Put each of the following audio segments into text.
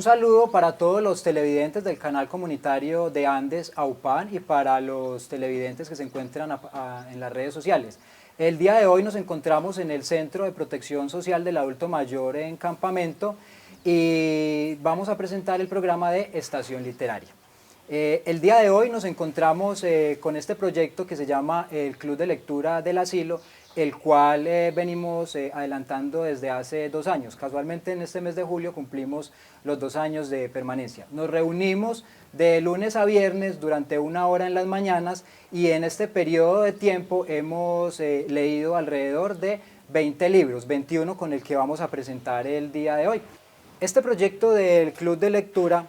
saludo para todos los televidentes del canal comunitario de Andes AUPAN y para los televidentes que se encuentran en las redes sociales. El día de hoy nos encontramos en el Centro de Protección Social del Adulto Mayor en Campamento y vamos a presentar el programa de Estación Literaria. El día de hoy nos encontramos con este proyecto que se llama el Club de Lectura del Asilo, el cual venimos adelantando desde hace 2 años. Casualmente en este mes de julio cumplimos los 2 años de permanencia. Nos reunimos de lunes a viernes durante 1 hora en las mañanas y en este periodo de tiempo hemos leído alrededor de 20 libros, 21 con el que vamos a presentar el día de hoy. Este proyecto del Club de Lectura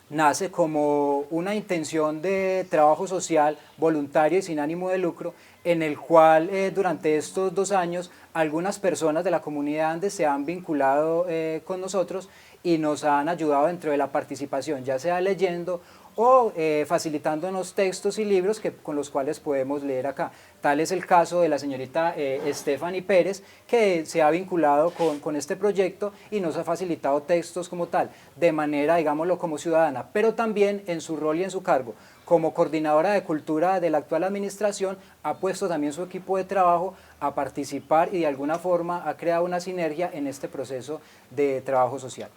nace como una intención de trabajo social voluntario y sin ánimo de lucro, en el cual durante estos 2 años algunas personas de la comunidad Andes se han vinculado con nosotros y nos han ayudado dentro de la participación, ya sea leyendo o facilitándonos textos y libros con los cuales podemos leer acá. Tal es el caso de la señorita Stephanie Pérez, que se ha vinculado con este proyecto y nos ha facilitado textos como tal, de manera, digámoslo, como ciudadana, pero también en su rol y en su cargo. Como coordinadora de cultura de la actual administración, ha puesto también su equipo de trabajo a participar y de alguna forma ha creado una sinergia en este proceso de trabajo social.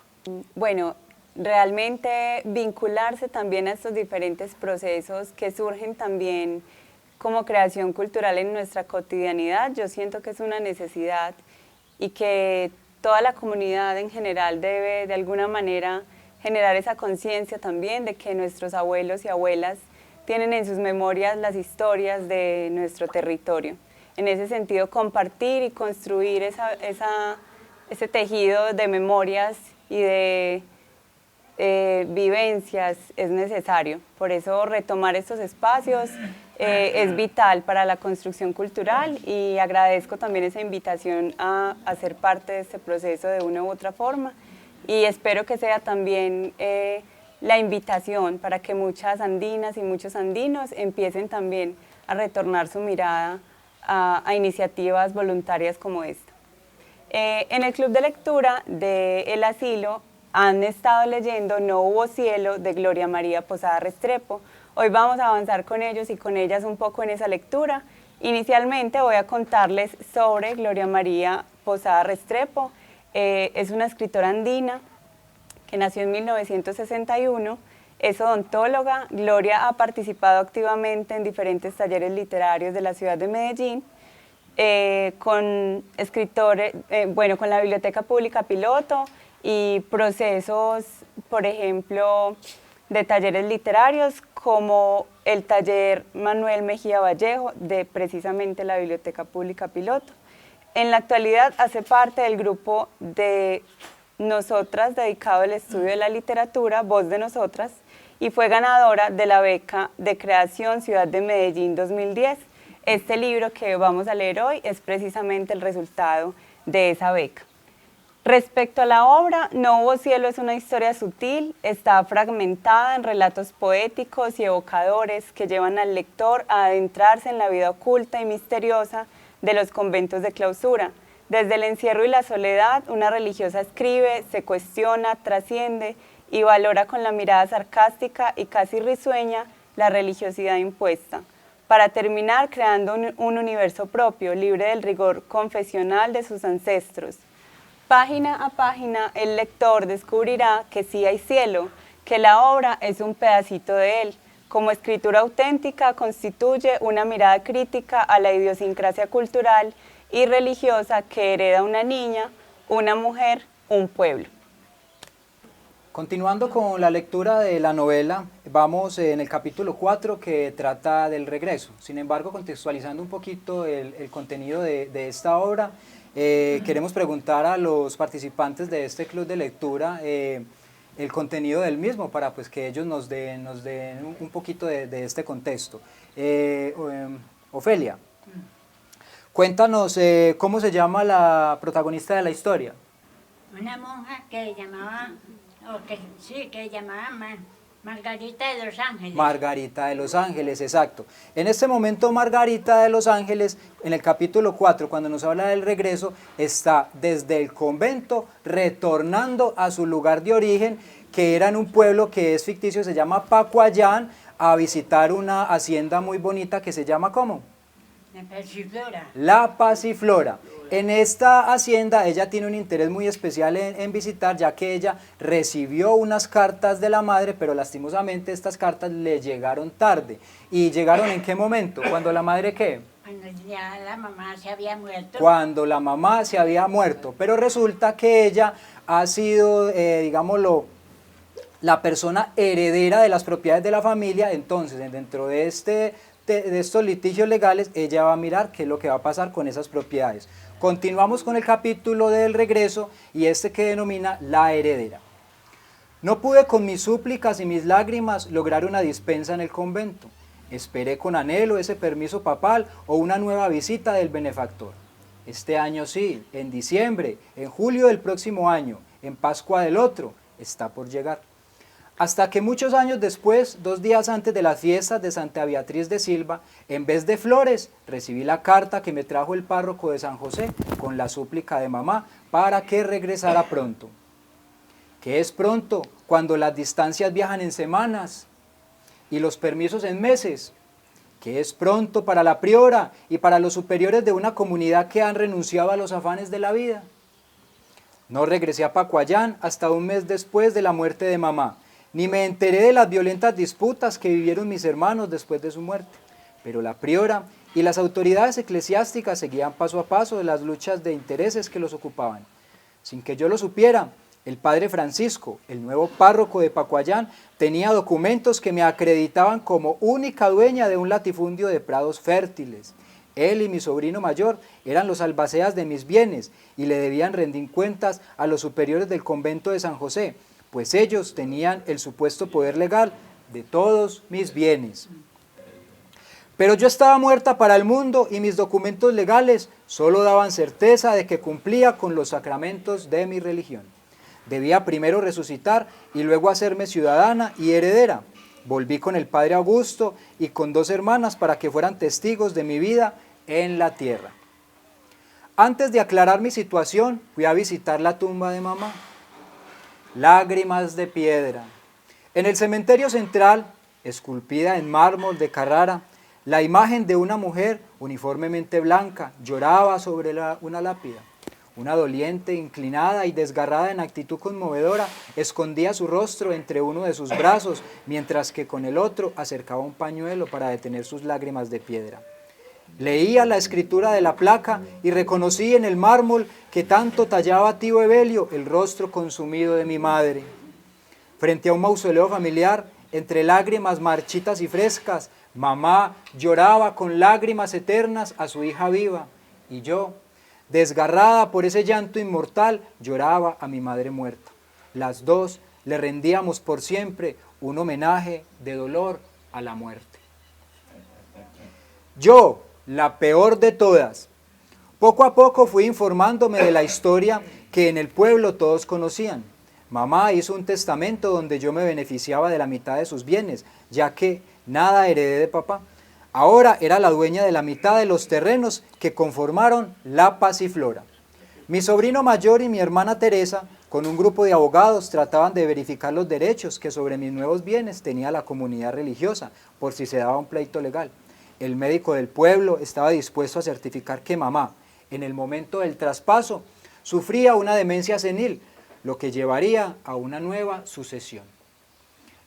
Bueno, realmente vincularse también a estos diferentes procesos que surgen también como creación cultural en nuestra cotidianidad, yo siento que es una necesidad y que toda la comunidad en general debe de alguna manera generar esa conciencia también de que nuestros abuelos y abuelas tienen en sus memorias las historias de nuestro territorio. En ese sentido, compartir y construir ese tejido de memorias y de vivencias es necesario. Por eso retomar estos espacios es vital para la construcción cultural y agradezco también esa invitación a ser parte de este proceso de una u otra forma y espero que sea también la invitación para que muchas andinas y muchos andinos empiecen también a retornar su mirada a iniciativas voluntarias como esta. En el Club de Lectura del Asilo han estado leyendo No hubo cielo, de Gloria María Posada Restrepo. Hoy vamos a avanzar con ellos y con ellas un poco en esa lectura. Inicialmente voy a contarles sobre Gloria María Posada Restrepo. Es una escritora andina que nació en 1961, es odontóloga. Gloria ha participado activamente en diferentes talleres literarios de la ciudad de Medellín, con escritores, con la Biblioteca Pública Piloto y procesos, por ejemplo, de talleres literarios como el taller Manuel Mejía Vallejo de precisamente la Biblioteca Pública Piloto. En la actualidad hace parte del grupo de Nosotras dedicado al estudio de la literatura, Voz de Nosotras, y fue ganadora de la beca de creación Ciudad de Medellín 2010. Este libro que vamos a leer hoy es precisamente el resultado de esa beca. Respecto a la obra, No hubo cielo es una historia sutil, está fragmentada en relatos poéticos y evocadores que llevan al lector a adentrarse en la vida oculta y misteriosa de los conventos de clausura. Desde el encierro y la soledad, una religiosa escribe, se cuestiona, trasciende y valora con la mirada sarcástica y casi risueña la religiosidad impuesta, para terminar creando un universo propio, libre del rigor confesional de sus ancestros. Página a página, el lector descubrirá que sí hay cielo, que la obra es un pedacito de él. Como escritura auténtica, constituye una mirada crítica a la idiosincrasia cultural y religiosa que hereda una niña, una mujer, un pueblo. Continuando con la lectura de la novela, vamos en el capítulo 4 que trata del regreso. Sin embargo, contextualizando un poquito el contenido de esta obra, queremos preguntar a los participantes de este club de lectura el contenido del mismo para pues, que ellos nos den un poquito de este contexto. Ofelia, cuéntanos cómo se llama la protagonista de la historia. Una monja que llamaba, que llamaba Margarita de los Ángeles. Margarita de los Ángeles, exacto. En este momento Margarita de los Ángeles, en el capítulo 4, cuando nos habla del regreso, está desde el convento retornando a su lugar de origen, que era en un pueblo que es ficticio, se llama Pacuayán, a visitar una hacienda muy bonita que se llama ¿cómo? La Pasiflora. La Pasiflora. En esta hacienda ella tiene un interés muy especial en visitar, ya que ella recibió unas cartas de la madre, pero lastimosamente estas cartas le llegaron tarde. ¿Y llegaron en qué momento? ¿Cuando la madre qué? Cuando ya la mamá se había muerto. Cuando la mamá se había muerto. Pero resulta que ella ha sido, digámoslo, la persona heredera de las propiedades de la familia. Entonces, dentro de estos litigios legales, ella va a mirar qué es lo que va a pasar con esas propiedades. Continuamos con el capítulo del regreso y que denomina la heredera. No pude con mis súplicas y mis lágrimas lograr una dispensa en el convento. Esperé con anhelo ese permiso papal o una nueva visita del benefactor. Este año sí, en diciembre, en julio del próximo año, en Pascua del otro, está por llegar. Hasta que muchos años después, 2 días antes de las fiestas de Santa Beatriz de Silva, en vez de flores, recibí la carta que me trajo el párroco de San José con la súplica de mamá para que regresara pronto. ¿Qué es pronto? Cuando las distancias viajan en semanas y los permisos en meses. ¿Qué es pronto para la priora y para los superiores de una comunidad que han renunciado a los afanes de la vida? No regresé a Pacuayán hasta un mes después de la muerte de mamá, ni me enteré de las violentas disputas que vivieron mis hermanos después de su muerte. Pero la priora y las autoridades eclesiásticas seguían paso a paso de las luchas de intereses que los ocupaban. Sin que yo lo supiera, el padre Francisco, el nuevo párroco de Pacuayán, tenía documentos que me acreditaban como única dueña de un latifundio de prados fértiles. Él y mi sobrino mayor eran los albaceas de mis bienes y le debían rendir cuentas a los superiores del convento de San José, pues ellos tenían el supuesto poder legal de todos mis bienes. Pero yo estaba muerta para el mundo y mis documentos legales solo daban certeza de que cumplía con los sacramentos de mi religión. Debía primero resucitar y luego hacerme ciudadana y heredera. Volví con el padre Augusto y con 2 hermanas para que fueran testigos de mi vida en la tierra. Antes de aclarar mi situación, fui a visitar la tumba de mamá. Lágrimas de piedra. En el cementerio central, esculpida en mármol de Carrara, la imagen de una mujer uniformemente blanca lloraba sobre una lápida. Una doliente, inclinada y desgarrada en actitud conmovedora, escondía su rostro entre uno de sus brazos, mientras que con el otro acercaba un pañuelo para detener sus lágrimas de piedra. Leía la escritura de la placa y reconocí en el mármol que tanto tallaba tío Evelio el rostro consumido de mi madre. Frente a un mausoleo familiar, entre lágrimas marchitas y frescas, mamá lloraba con lágrimas eternas a su hija viva, y yo, desgarrada por ese llanto inmortal, lloraba a mi madre muerta. Las dos le rendíamos por siempre un homenaje de dolor a la muerte. Yo, la peor de todas. Poco a poco fui informándome de la historia que en el pueblo todos conocían. Mamá hizo un testamento donde yo me beneficiaba de la mitad de sus bienes, ya que nada heredé de papá. Ahora era la dueña de la mitad de los terrenos que conformaron la Pasiflora. Mi sobrino mayor y mi hermana Teresa, con un grupo de abogados, trataban de verificar los derechos que sobre mis nuevos bienes tenía la comunidad religiosa, por si se daba un pleito legal. El médico del pueblo estaba dispuesto a certificar que mamá, en el momento del traspaso, sufría una demencia senil, lo que llevaría a una nueva sucesión.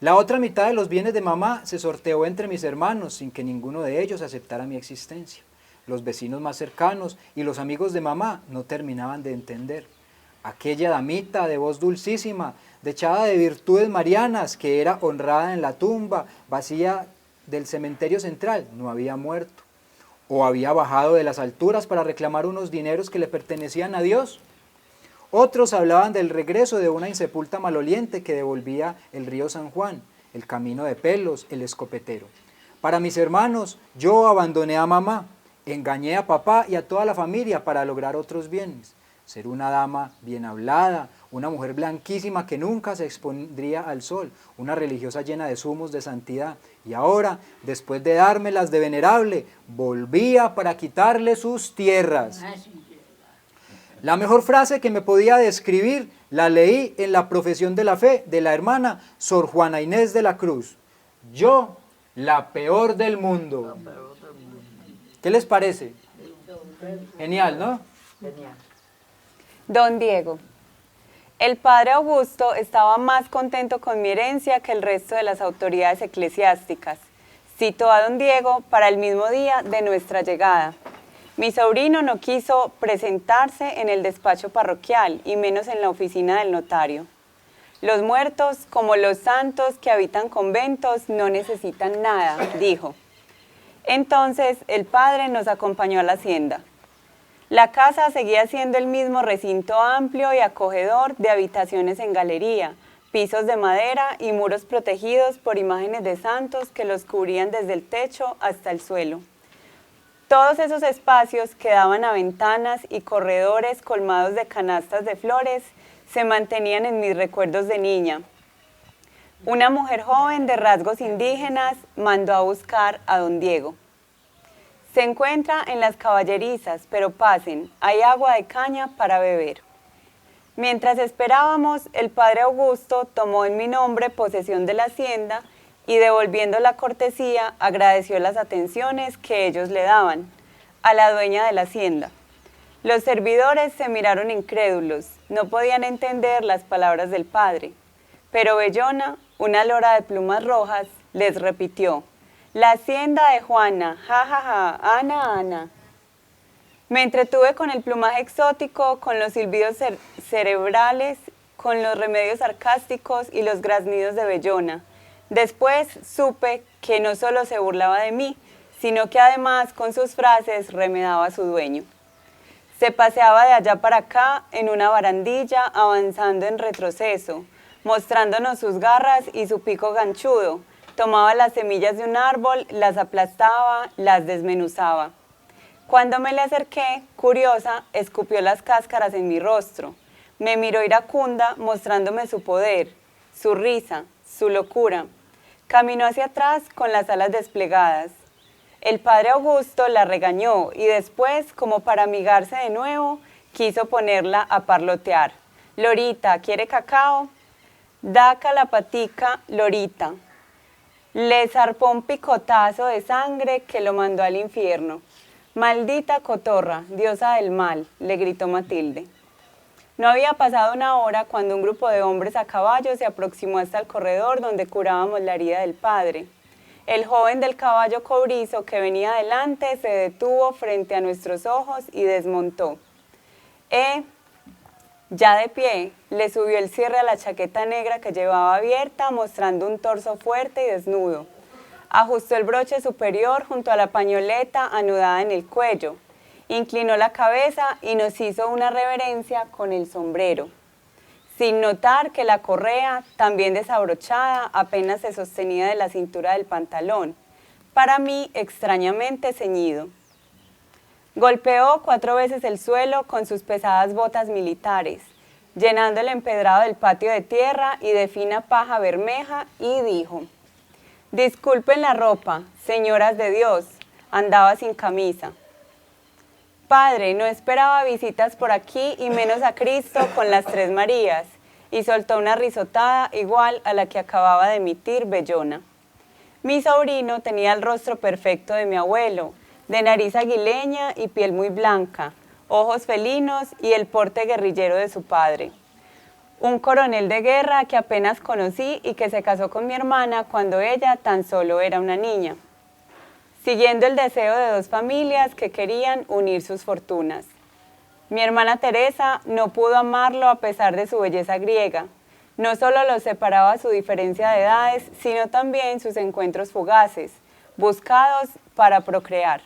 La otra mitad de los bienes de mamá se sorteó entre mis hermanos sin que ninguno de ellos aceptara mi existencia. Los vecinos más cercanos y los amigos de mamá no terminaban de entender. Aquella damita de voz dulcísima, dechada de virtudes marianas, que era honrada en la tumba vacía del cementerio central, no había muerto, o había bajado de las alturas para reclamar unos dineros que le pertenecían a Dios. Otros hablaban del regreso de una insepulta maloliente que devolvía el río San Juan, el camino de Pelos, el escopetero. Para mis hermanos, yo abandoné a mamá, engañé a papá y a toda la familia para lograr otros bienes. Ser una dama bien hablada, una mujer blanquísima que nunca se expondría al sol, una religiosa llena de zumos de santidad. Y ahora, después de dármelas de venerable, volvía para quitarle sus tierras. La mejor frase que me podía describir la leí en la profesión de la fe de la hermana Sor Juana Inés de la Cruz. Yo, la peor del mundo. ¿Qué les parece? Genial, ¿no? Don Diego. El padre Augusto estaba más contento con mi herencia que el resto de las autoridades eclesiásticas. Citó a don Diego para el mismo día de nuestra llegada. Mi sobrino no quiso presentarse en el despacho parroquial y menos en la oficina del notario. Los muertos, como los santos que habitan conventos, no necesitan nada, dijo. Entonces el padre nos acompañó a la hacienda. La casa seguía siendo el mismo recinto amplio y acogedor de habitaciones en galería, pisos de madera y muros protegidos por imágenes de santos que los cubrían desde el techo hasta el suelo. Todos esos espacios que daban a ventanas y corredores colmados de canastas de flores se mantenían en mis recuerdos de niña. Una mujer joven de rasgos indígenas mandó a buscar a don Diego. Se encuentra en las caballerizas, pero pasen, hay agua de caña para beber. Mientras esperábamos, el padre Augusto tomó en mi nombre posesión de la hacienda y devolviendo la cortesía, agradeció las atenciones que ellos le daban a la dueña de la hacienda. Los servidores se miraron incrédulos, no podían entender las palabras del padre, pero Bellona, una lora de plumas rojas, les repitió: la hacienda de Juana, ja, ja, ja, Ana, Ana. Me entretuve con el plumaje exótico, con los silbidos cerebrales, con los remedios sarcásticos y los graznidos de Bellona. Después supe que no solo se burlaba de mí, sino que además con sus frases remedaba a su dueño. Se paseaba de allá para acá en una barandilla, avanzando en retroceso, mostrándonos sus garras y su pico ganchudo. Tomaba las semillas de un árbol, las aplastaba, las desmenuzaba. Cuando me le acerqué, curiosa, escupió las cáscaras en mi rostro. Me miró iracunda, mostrándome su poder, su risa, su locura. Caminó hacia atrás con las alas desplegadas. El padre Augusto la regañó y después, como para amigarse de nuevo, quiso ponerla a parlotear. Lorita, ¿quiere cacao? Daca la patica, Lorita. Le zarpó un picotazo de sangre que lo mandó al infierno. Maldita cotorra, diosa del mal, le gritó Matilde. No había pasado una hora cuando un grupo de hombres a caballo se aproximó hasta el corredor donde curábamos la herida del padre. El joven del caballo cobrizo que venía adelante se detuvo frente a nuestros ojos y desmontó. Ya de pie, le subió el cierre a la chaqueta negra que llevaba abierta, mostrando un torso fuerte y desnudo. Ajustó el broche superior junto a la pañoleta anudada en el cuello. Inclinó la cabeza y nos hizo una reverencia con el sombrero, sin notar que la correa, también desabrochada, apenas se sostenía de la cintura del pantalón, para mí extrañamente ceñido. Golpeó 4 veces el suelo con sus pesadas botas militares, llenando el empedrado del patio de tierra y de fina paja bermeja, y dijo: disculpen la ropa, señoras de Dios, andaba sin camisa. Padre, no esperaba visitas por aquí y menos a Cristo con las 3 Marías, y soltó una risotada igual a la que acababa de emitir Bellona. Mi sobrino tenía el rostro perfecto de mi abuelo, de nariz aguileña y piel muy blanca, ojos felinos y el porte guerrillero de su padre. Un coronel de guerra que apenas conocí y que se casó con mi hermana cuando ella tan solo era una niña, siguiendo el deseo de 2 familias que querían unir sus fortunas. Mi hermana Teresa no pudo amarlo a pesar de su belleza griega. No solo los separaba su diferencia de edades, sino también sus encuentros fugaces, buscados para procrear.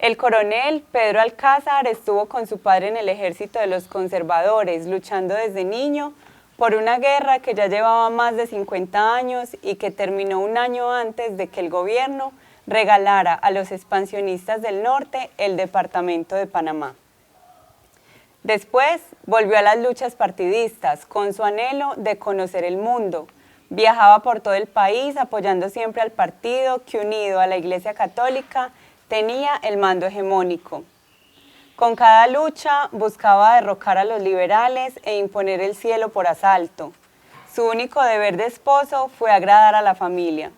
El coronel Pedro Alcázar estuvo con su padre en el ejército de los conservadores, luchando desde niño por una guerra que ya llevaba más de 50 años y que terminó un año antes de que el gobierno regalara a los expansionistas del norte el departamento de Panamá. Después volvió a las luchas partidistas con su anhelo de conocer el mundo. Viajaba por todo el país apoyando siempre al partido que, unido a la Iglesia Católica, tenía el mando hegemónico. Con cada lucha buscaba derrocar a los liberales e imponer el cielo por asalto. Su único deber de esposo fue agradar a la familia.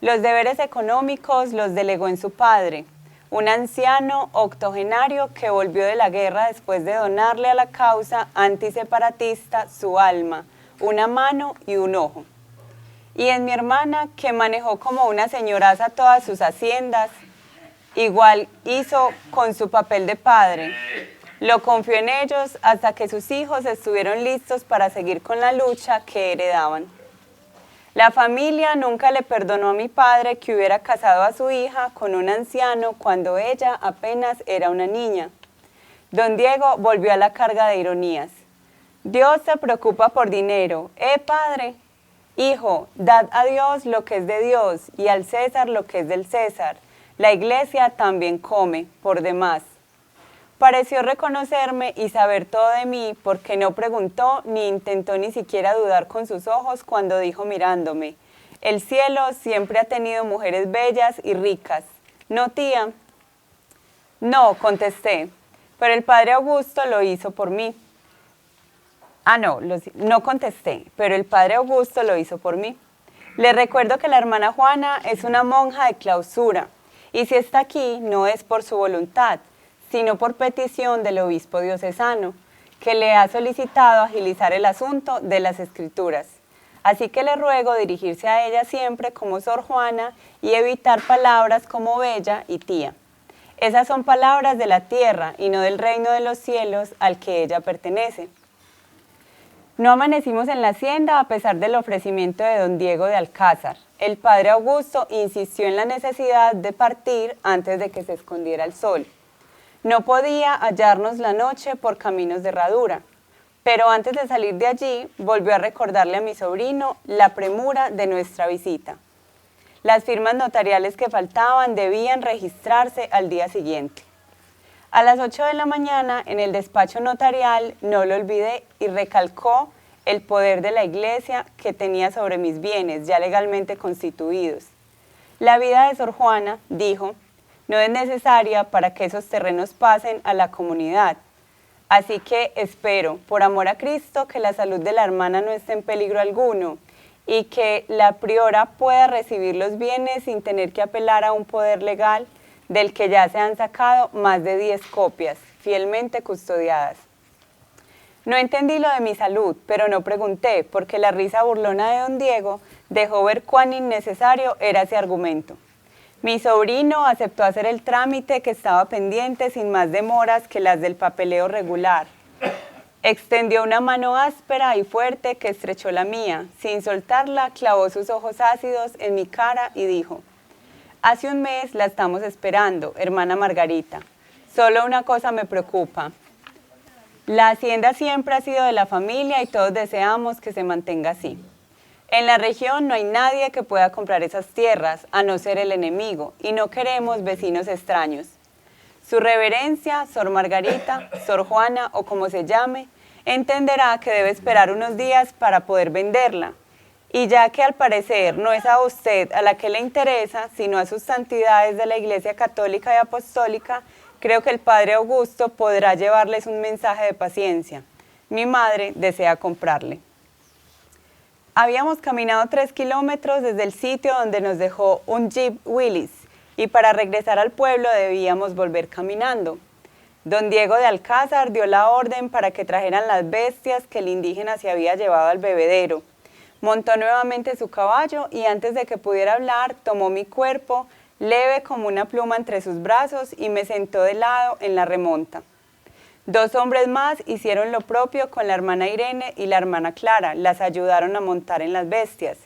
Los deberes económicos los delegó en su padre, un anciano octogenario que volvió de la guerra después de donarle a la causa antiseparatista su alma, una mano y un ojo. Y en mi hermana, que manejó como una señoraza todas sus haciendas, igual hizo con su papel de padre. Lo confió en ellos hasta que sus hijos estuvieron listos para seguir con la lucha que heredaban. La familia nunca le perdonó a mi padre que hubiera casado a su hija con un anciano cuando ella apenas era una niña. Don Diego volvió a la carga de ironías. Dios se preocupa por dinero. Padre? Hijo, dad a Dios lo que es de Dios y al César lo que es del César. La iglesia también come, por demás. Pareció reconocerme y saber todo de mí porque no preguntó ni intentó ni siquiera dudar con sus ojos cuando dijo mirándome: el cielo siempre ha tenido mujeres bellas y ricas. ¿No, tía? No, contesté, pero el padre Augusto lo hizo por mí. No contesté, pero el padre Augusto lo hizo por mí. Le recuerdo que la hermana Juana es una monja de clausura y si está aquí no es por su voluntad, sino por petición del obispo diocesano, que le ha solicitado agilizar el asunto de las escrituras. Así que le ruego dirigirse a ella siempre como Sor Juana y evitar palabras como bella y tía. Esas son palabras de la tierra y no del reino de los cielos al que ella pertenece. No amanecimos en la hacienda a pesar del ofrecimiento de don Diego de Alcázar. El padre Augusto insistió en la necesidad de partir antes de que se escondiera el sol. No podía hallarnos la noche por caminos de herradura, pero antes de salir de allí volvió a recordarle a mi sobrino la premura de nuestra visita. Las firmas notariales que faltaban debían registrarse al día siguiente. A las 8 de la mañana, en el despacho notarial, no lo olvidé y recalcó el poder de la iglesia que tenía sobre mis bienes ya legalmente constituidos. La vida de Sor Juana, dijo, no es necesaria para que esos terrenos pasen a la comunidad. Así que espero, por amor a Cristo, que la salud de la hermana no esté en peligro alguno y que la priora pueda recibir los bienes sin tener que apelar a un poder legal del que ya se han sacado más de 10 copias, fielmente custodiadas. No entendí lo de mi salud, pero no pregunté, porque la risa burlona de don Diego dejó ver cuán innecesario era ese argumento. Mi sobrino aceptó hacer el trámite que estaba pendiente sin más demoras que las del papeleo regular. Extendió una mano áspera y fuerte que estrechó la mía. Sin soltarla, clavó sus ojos ácidos en mi cara y dijo: hace un mes la estamos esperando, hermana Margarita. Solo una cosa me preocupa. La hacienda siempre ha sido de la familia y todos deseamos que se mantenga así. En la región no hay nadie que pueda comprar esas tierras, a no ser el enemigo, y no queremos vecinos extraños. Su reverencia, Sor Margarita, Sor Juana o como se llame, entenderá que debe esperar unos días para poder venderla. Y ya que al parecer no es a usted a la que le interesa, sino a sus santidades de la Iglesia Católica y Apostólica, creo que el padre Augusto podrá llevarles un mensaje de paciencia. Mi madre desea comprarle. Habíamos caminado 3 kilómetros desde el sitio donde nos dejó un Jeep Willys y para regresar al pueblo debíamos volver caminando. Don Diego de Alcázar dio la orden para que trajeran las bestias que el indígena se había llevado al bebedero. Montó nuevamente su caballo y antes de que pudiera hablar tomó mi cuerpo, leve como una pluma entre sus brazos y me sentó de lado en la remonta. 2 hombres más hicieron lo propio con la hermana Irene y la hermana Clara, las ayudaron a montar en las bestias,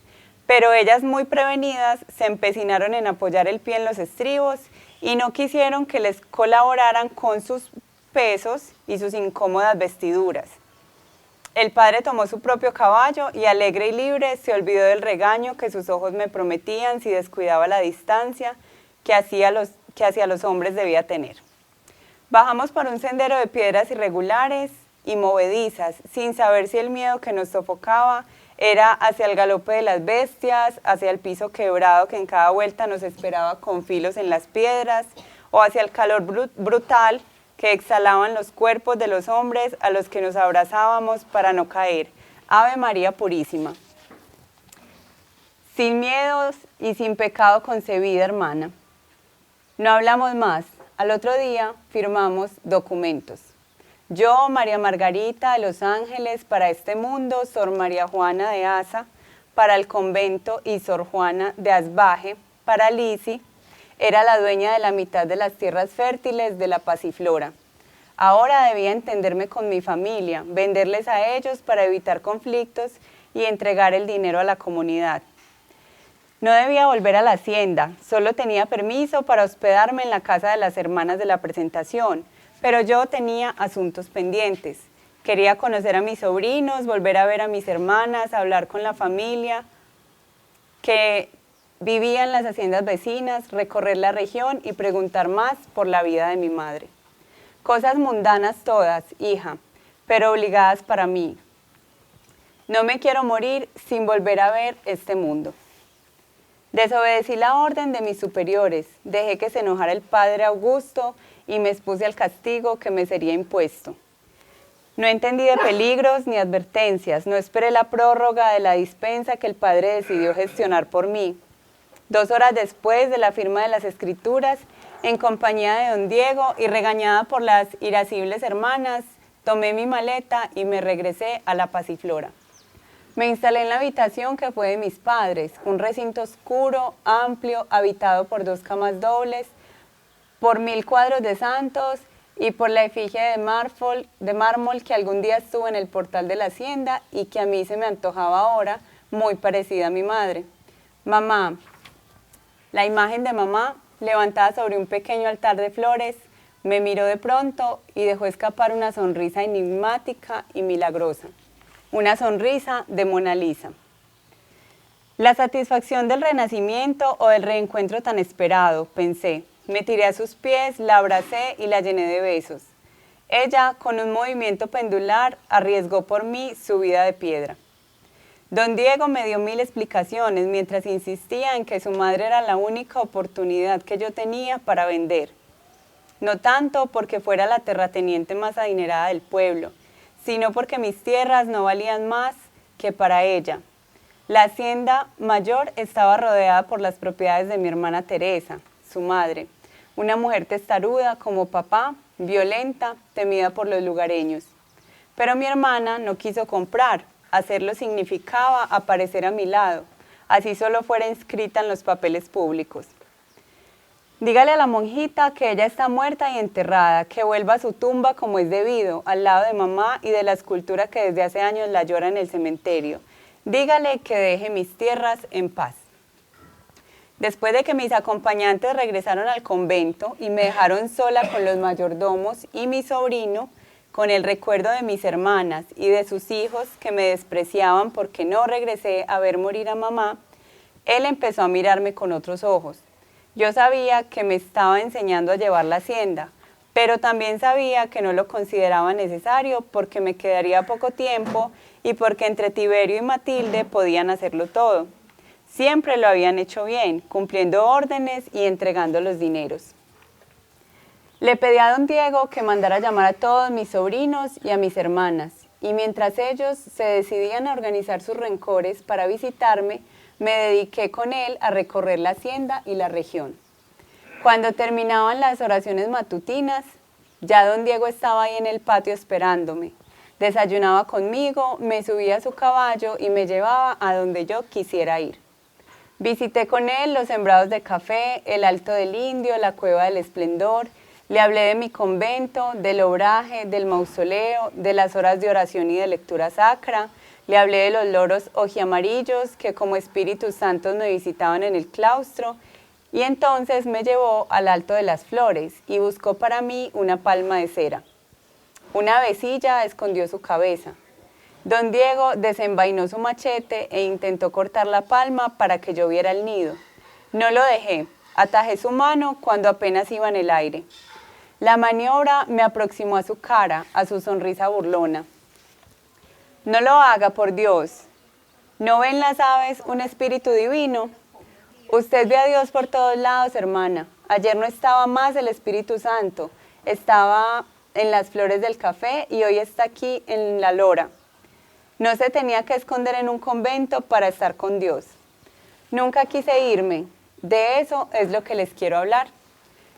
pero ellas muy prevenidas se empecinaron en apoyar el pie en los estribos y no quisieron que les colaboraran con sus pesos y sus incómodas vestiduras. El padre tomó su propio caballo y alegre y libre se olvidó del regaño que sus ojos me prometían si descuidaba la distancia que hacia los hombres debía tener. Bajamos por un sendero de piedras irregulares y movedizas, sin saber si el miedo que nos sofocaba era hacia el galope de las bestias, hacia el piso quebrado que en cada vuelta nos esperaba con filos en las piedras, o hacia el calor brutal que exhalaban los cuerpos de los hombres a los que nos abrazábamos para no caer. Ave María Purísima. Sin miedos y sin pecado concebida, hermana. No hablamos más. Al otro día firmamos documentos. Yo, María Margarita de Los Ángeles, para este mundo, Sor María Juana de Asa, para el convento, y Sor Juana de Asbaje, para Lisi, era la dueña de la mitad de las tierras fértiles de la Pasiflora. Ahora debía entenderme con mi familia, venderles a ellos para evitar conflictos y entregar el dinero a la comunidad. No debía volver a la hacienda, solo tenía permiso para hospedarme en la casa de las hermanas de la presentación, pero yo tenía asuntos pendientes. Quería conocer a mis sobrinos, volver a ver a mis hermanas, hablar con la familia que vivía en las haciendas vecinas, recorrer la región y preguntar más por la vida de mi madre. Cosas mundanas todas, hija, pero obligadas para mí. No me quiero morir sin volver a ver este mundo. Desobedecí la orden de mis superiores, dejé que se enojara el padre Augusto y me expuse al castigo que me sería impuesto. No entendí de peligros ni advertencias, no esperé la prórroga de la dispensa que el padre decidió gestionar por mí. 2 horas después de la firma de las escrituras, en compañía de don Diego y regañada por las irascibles hermanas, tomé mi maleta y me regresé a la Pasiflora. Me instalé en la habitación que fue de mis padres, un recinto oscuro, amplio, habitado por 2 camas dobles, por 1000 cuadros de santos y por la efigie de mármol que algún día estuvo en el portal de la hacienda y que a mí se me antojaba ahora muy parecida a mi madre. Mamá, la imagen de mamá, levantada sobre un pequeño altar de flores, me miró de pronto y dejó escapar una sonrisa enigmática y milagrosa. Una sonrisa de Mona Lisa. La satisfacción del renacimiento o del reencuentro tan esperado, pensé. Me tiré a sus pies, la abracé y la llené de besos. Ella, con un movimiento pendular, arriesgó por mí su vida de piedra. Don Diego me dio 1000 explicaciones mientras insistía en que su madre era la única oportunidad que yo tenía para vender. No tanto porque fuera la terrateniente más adinerada del pueblo, sino porque mis tierras no valían más que para ella. La hacienda mayor estaba rodeada por las propiedades de mi hermana Teresa, su madre, una mujer testaruda como papá, violenta, temida por los lugareños. Pero mi hermana no quiso comprar, hacerlo significaba aparecer a mi lado, así solo fuera inscrita en los papeles públicos. Dígale a la monjita que ella está muerta y enterrada, que vuelva a su tumba como es debido, al lado de mamá y de la escultura que desde hace años la llora en el cementerio. Dígale que deje mis tierras en paz. Después de que mis acompañantes regresaron al convento y me dejaron sola con los mayordomos y mi sobrino, con el recuerdo de mis hermanas y de sus hijos que me despreciaban porque no regresé a ver morir a mamá, él empezó a mirarme con otros ojos. Yo sabía que me estaba enseñando a llevar la hacienda, pero también sabía que no lo consideraba necesario porque me quedaría poco tiempo y porque entre Tiberio y Matilde podían hacerlo todo. Siempre lo habían hecho bien, cumpliendo órdenes y entregando los dineros. Le pedí a don Diego que mandara llamar a todos mis sobrinos y a mis hermanas, y mientras ellos se decidían a organizar sus rencores para visitarme, me dediqué con él a recorrer la hacienda y la región. Cuando terminaban las oraciones matutinas, ya don Diego estaba ahí en el patio esperándome. Desayunaba conmigo, me subía a su caballo y me llevaba a donde yo quisiera ir. Visité con él los sembrados de café, el Alto del Indio, la Cueva del Esplendor. Le hablé de mi convento, del obraje, del mausoleo, de las horas de oración y de lectura sacra. Le hablé de los loros ojiamarillos que como espíritus santos me visitaban en el claustro y entonces me llevó al Alto de las Flores y buscó para mí una palma de cera. Una avecilla escondió su cabeza. Don Diego desenvainó su machete e intentó cortar la palma para que yo viera el nido. No lo dejé, atajé su mano cuando apenas iba en el aire. La maniobra me aproximó a su cara, a su sonrisa burlona. No lo haga, por Dios. ¿No ven las aves un espíritu divino? Usted ve a Dios por todos lados, hermana. Ayer no estaba más el Espíritu Santo, estaba en las flores del café y hoy está aquí en la lora. No se tenía que esconder en un convento para estar con Dios. Nunca quise irme, de eso es lo que les quiero hablar.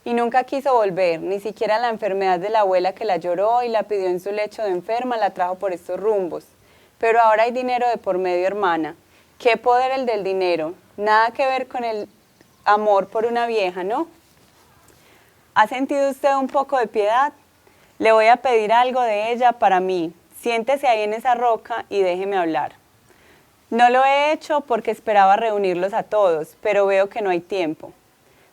Y nunca quiso volver, ni siquiera la enfermedad de la abuela que la lloró y la pidió en su lecho de enferma la trajo por estos rumbos. Pero ahora hay dinero de por medio, hermana. ¿Qué poder el del dinero? Nada que ver con el amor por una vieja, ¿no? ¿Ha sentido usted un poco de piedad? Le voy a pedir algo de ella para mí. Siéntese ahí en esa roca y déjeme hablar. No lo he hecho porque esperaba reunirlos a todos, pero veo que no hay tiempo.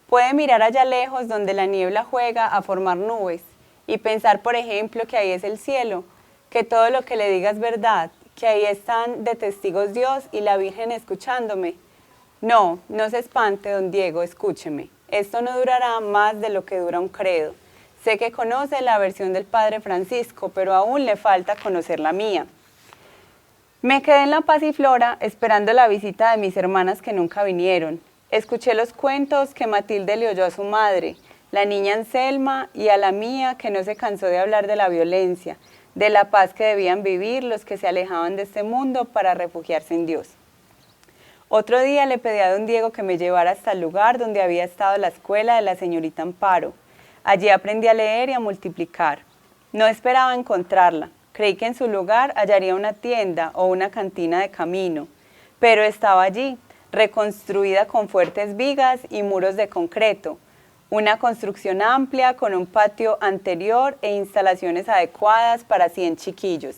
Puede mirar allá lejos donde la niebla juega a formar nubes y pensar, por ejemplo, que ahí es el cielo, que todo lo que le diga es verdad, que ahí están de testigos Dios y la Virgen escuchándome. No, no se espante, don Diego, escúcheme. Esto no durará más de lo que dura un credo. Sé que conoce la versión del Padre Francisco, pero aún le falta conocer la mía. Me quedé en la Pasiflora esperando la visita de mis hermanas que nunca vinieron. Escuché los cuentos que Matilde le oyó a su madre, la niña Anselma y a la mía que no se cansó de hablar de la violencia, de la paz que debían vivir los que se alejaban de este mundo para refugiarse en Dios. Otro día le pedí a don Diego que me llevara hasta el lugar donde había estado la escuela de la señorita Amparo. Allí aprendí a leer y a multiplicar. No esperaba encontrarla. Creí que en su lugar hallaría una tienda o una cantina de camino, pero estaba allí, reconstruida con fuertes vigas y muros de concreto, una construcción amplia con un patio anterior e instalaciones adecuadas para 100 chiquillos.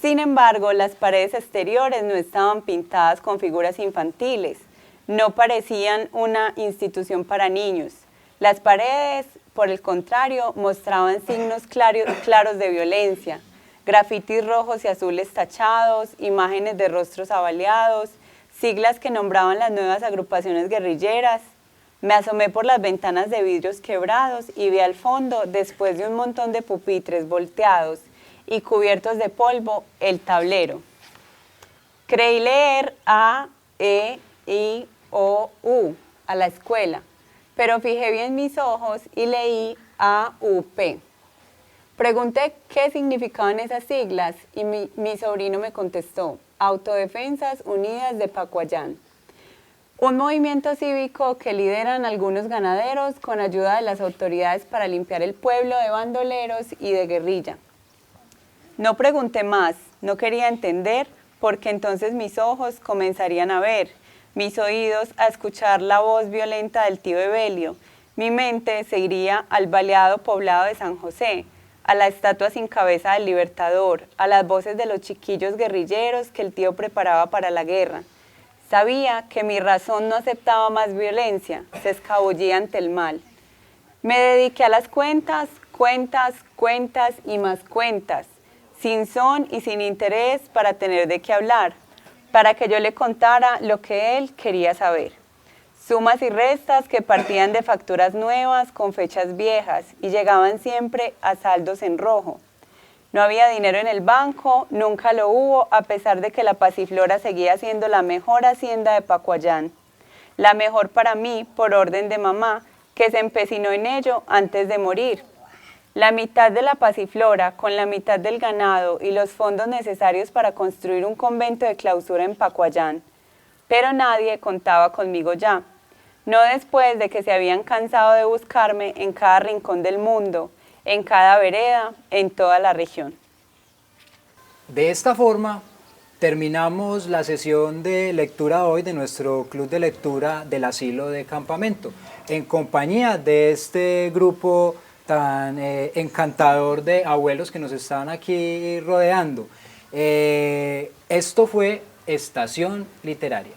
Sin embargo, las paredes exteriores no estaban pintadas con figuras infantiles, no parecían una institución para niños. Las paredes, por el contrario, mostraban signos claros de violencia, grafitis rojos y azules tachados, imágenes de rostros avaliados, siglas que nombraban las nuevas agrupaciones guerrilleras. Me asomé por las ventanas de vidrios quebrados y vi al fondo, después de un montón de pupitres volteados y cubiertos de polvo, el tablero. Creí leer A, E, I, O, U a la escuela, pero fijé bien mis ojos y leí A, U, P. Pregunté qué significaban esas siglas y mi sobrino me contestó: Autodefensas Unidas de Pacuayán. Un movimiento cívico que lideran algunos ganaderos con ayuda de las autoridades para limpiar el pueblo de bandoleros y de guerrilla. No pregunté más, no quería entender, porque entonces mis ojos comenzarían a ver, mis oídos a escuchar la voz violenta del tío Evelio, mi mente se iría al baleado poblado de San José, a la estatua sin cabeza del Libertador, a las voces de los chiquillos guerrilleros que el tío preparaba para la guerra. Sabía que mi razón no aceptaba más violencia, se escabullía ante el mal. Me dediqué a las cuentas y más cuentas, sin son y sin interés para tener de qué hablar, para que yo le contara lo que él quería saber. Sumas y restas que partían de facturas nuevas con fechas viejas y llegaban siempre a saldos en rojo. No había dinero en el banco, nunca lo hubo, a pesar de que la Pasiflora seguía siendo la mejor hacienda de Pacuayán. La mejor para mí, por orden de mamá, que se empecinó en ello antes de morir. La mitad de la Pasiflora, con la mitad del ganado y los fondos necesarios para construir un convento de clausura en Pacuayán. Pero nadie contaba conmigo ya. No después de que se habían cansado de buscarme en cada rincón del mundo, en cada vereda, en toda la región. De esta forma, terminamos la sesión de lectura hoy de nuestro club de lectura del asilo de campamento, en compañía de este grupo tan encantador de abuelos que nos están aquí rodeando. Esto fue Estación Literaria.